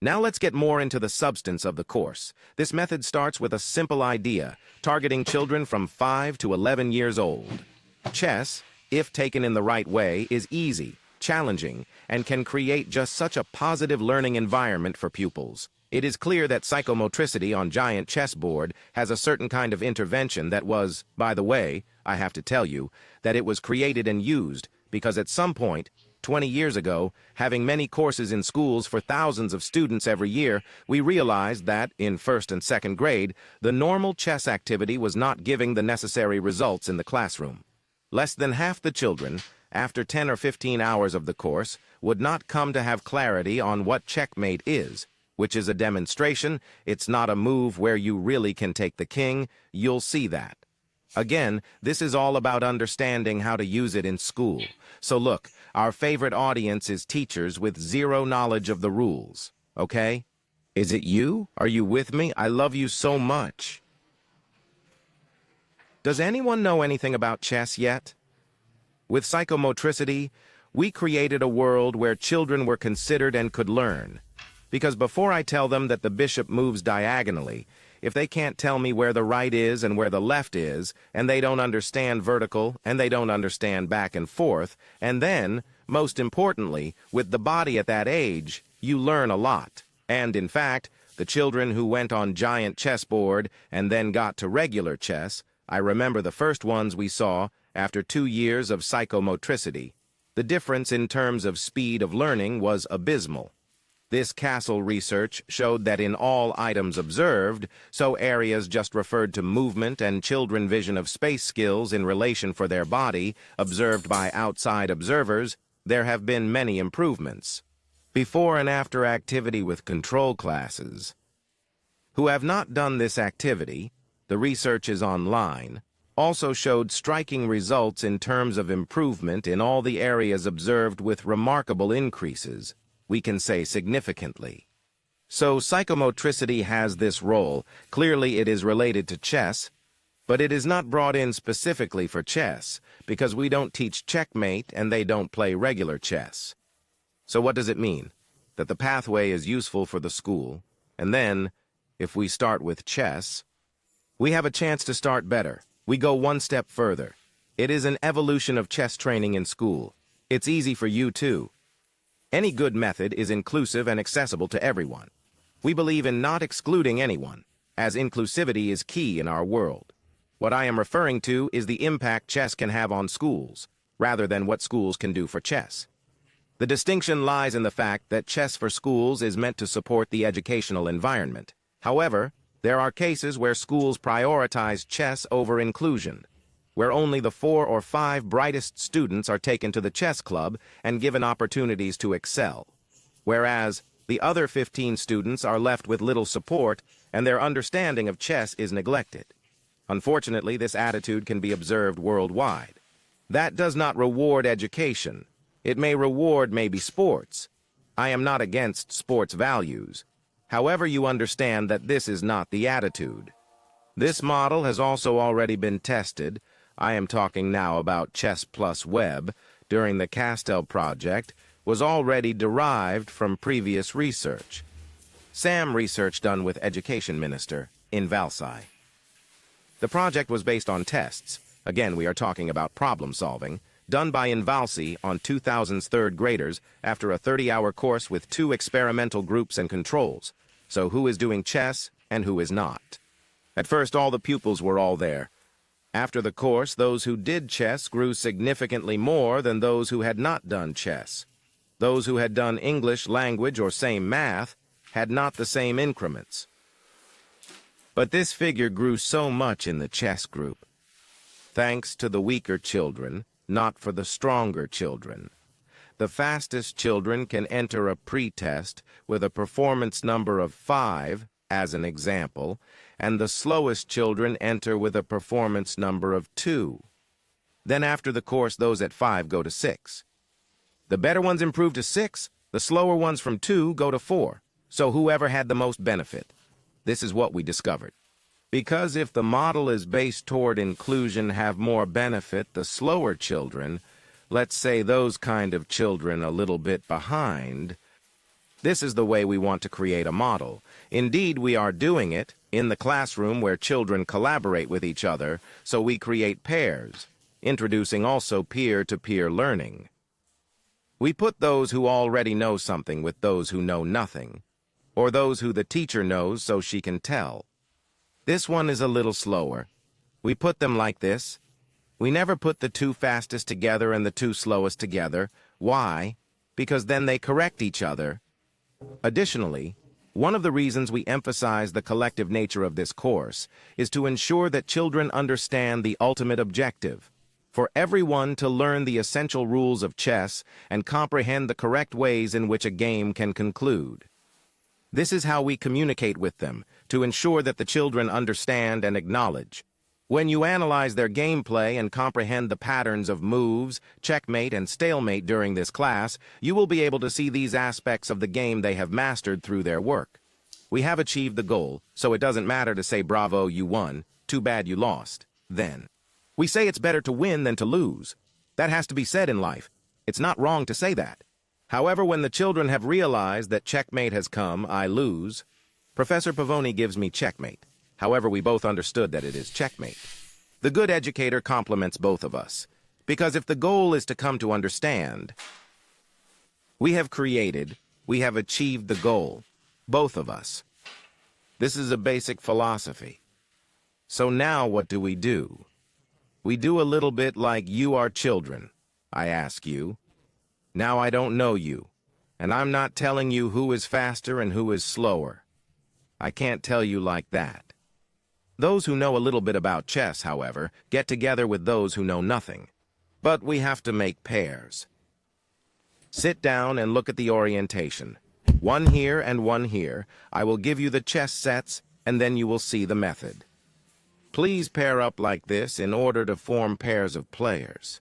Now let's get more into the substance of the course. This method starts with a simple idea, targeting children from 5 to 11 years old. Chess, if taken in the right way, is easy, challenging, and can create just such a positive learning environment for pupils. It is clear that psychomotricity on giant chessboard has a certain kind of intervention that was, by the way, I have to tell you, that it was created and used because at some point, 20 years ago, having many courses in schools for thousands of students every year, we realized that, in first and second grade, the normal chess activity was not giving the necessary results in the classroom. Less than half the children, after 10 or 15 hours of the course, would not come to have clarity on what checkmate is, which is a demonstration. It's not a move where you really can take the king. You'll see that. Again, this is all about understanding how to use it in school. So look, our favorite audience is teachers with zero knowledge of the rules, okay? Is it you? Are you with me? I love you so much. Does anyone know anything about chess yet? With psychomotricity, we created a world where children were considered and could learn. Because before I tell them that the bishop moves diagonally, if they can't tell me where the right is and where the left is, and they don't understand vertical, and they don't understand back and forth, and then, most importantly, with the body at that age, you learn a lot. And in fact, the children who went on giant chessboard and then got to regular chess, I remember the first ones we saw after 2 years of psychomotricity. The difference in terms of speed of learning was abysmal. This Castle research showed that in all items observed, so areas just referred to movement and children vision of space skills in relation for their body, observed by outside observers, there have been many improvements. Before and after activity with control classes. Who have not done this activity, the research is online, also showed striking results in terms of improvement in all the areas observed with remarkable increases. We can say significantly. So psychomotricity has this role. Clearly it is related to chess, but it is not brought in specifically for chess, because we don't teach checkmate and they don't play regular chess. So what does it mean? That the pathway is useful for the school, and then, if we start with chess, we have a chance to start better. We go one step further. It is an evolution of chess training in school. It's easy for you too. Any good method is inclusive and accessible to everyone. We believe in not excluding anyone, as inclusivity is key in our world. What I am referring to is the impact chess can have on schools, rather than what schools can do for chess. The distinction lies in the fact that chess for schools is meant to support the educational environment. However, there are cases where schools prioritize chess over inclusion, where only the 4 or 5 brightest students are taken to the chess club and given opportunities to excel, whereas the other 15 students are left with little support and their understanding of chess is neglected. Unfortunately, this attitude can be observed worldwide. That does not reward education. It may reward maybe sports. I am not against sports values. However, you understand that this is not the attitude. This model has also already been tested. I am talking now about chess plus web, during the Castell project, was already derived from previous research. SAM research done with Education Minister in Valsai. The project was based on tests, again we are talking about problem solving, done by Invalsi on 2000's third graders after a 30-hour course with 2 experimental groups and controls. So who is doing chess and who is not? At first all the pupils were all there. After the course, those who did chess grew significantly more than those who had not done chess. Those who had done English language or same math had not the same increments. But this figure grew so much in the chess group, thanks to the weaker children, not for the stronger children. The fastest children can enter a pre-test with a performance number of 5, as an example, and the slowest children enter with a performance number of 2. Then after the course, those at 5 go to 6. The better ones improve to 6, the slower ones from 2 go to 4, so whoever had the most benefit. This is what we discovered. Because if the model is based toward inclusion have more benefit, the slower children, let's say those kind of children a little bit behind, This is the way we want to create a model. Indeed, we are doing it in the classroom where children collaborate with each other, so we create pairs, introducing also peer-to-peer learning. We put those who already know something with those who know nothing, or those who the teacher knows so she can tell. This one is a little slower. We put them like this. We never put the two fastest together and the two slowest together. Why? Because then they correct each other. Additionally, one of the reasons we emphasize the collective nature of this course is to ensure that children understand the ultimate objective, for everyone to learn the essential rules of chess and comprehend the correct ways in which a game can conclude. This is how we communicate with them, to ensure that the children understand and acknowledge. When you analyze their gameplay and comprehend the patterns of moves, checkmate, and stalemate during this class, you will be able to see these aspects of the game they have mastered through their work. We have achieved the goal, so it doesn't matter to say bravo, you won, too bad you lost, then. We say it's better to win than to lose. That has to be said in life. It's not wrong to say that. However, when the children have realized that checkmate has come, I lose, Professor Pavoni gives me checkmate. However, we both understood that it is checkmate. The good educator compliments both of us, because if the goal is to come to understand, we have achieved the goal, both of us. This is a basic philosophy. So now what do? We do a little bit like you are children. I ask you. Now I don't know you, and I'm not telling you who is faster and who is slower. I can't tell you like that. Those who know a little bit about chess, however, get together with those who know nothing. But we have to make pairs. Sit down and look at the orientation. One here and one here. I will give you the chess sets, and then you will see the method. Please pair up like this in order to form pairs of players.